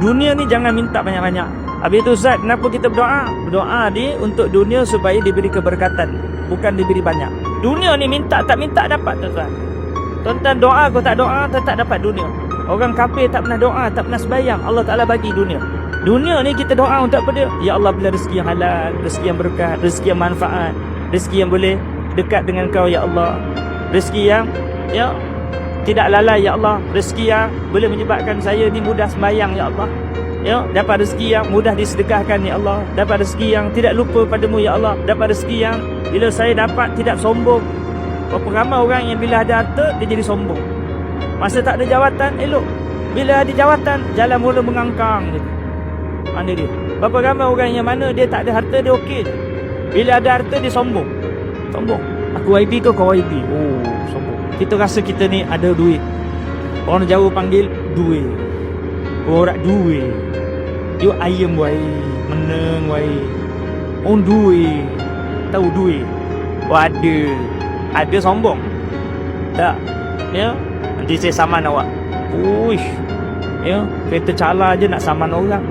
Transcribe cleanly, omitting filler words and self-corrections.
dunia ni jangan minta banyak-banyak. Habis tu Ustaz, kenapa kita berdoa? Berdoa ni untuk dunia supaya diberi keberkatan, bukan diberi banyak. Dunia ni minta tak minta dapat, tuan-tuan. Tuan-tuan doa kau tak doa tetap dapat dunia. Orang kafir tak pernah doa, tak pernah sembahyang, Allah Taala bagi dunia. Dunia ni kita doa untuk apa dia? Ya Allah, bila rezeki yang halal, rezeki yang berkat, rezeki yang manfaat, rezeki yang boleh dekat dengan kau ya Allah. Rezeki yang tidak lalai ya Allah. Rezeki yang boleh menyebabkan saya ni mudah sembahyang ya Allah. Dapat rezeki yang mudah disedekahkan ya Allah. Dapat rezeki yang tidak lupa padamu ya Allah. Dapat rezeki yang bila saya dapat tidak sombong. Berapa ramai orang yang bila ada harta dia jadi sombong. Masa tak ada jawatan elok, bila ada jawatan jalan mula mengangkang gitu. Mana dia? Berapa ramai orang yang mana dia tak ada harta dia okey je. Bila ada harta dia sombong. Aku YB kau YB. Oh, sombong. Kita rasa kita ni ada duit. Orang Jawa panggil duit. Orang duit. You ayam wai, meneng wai. On duit. Tahu duit. Ada sombong. Tak. Nanti saya saman awak. Uish. Kereta cala je nak saman orang.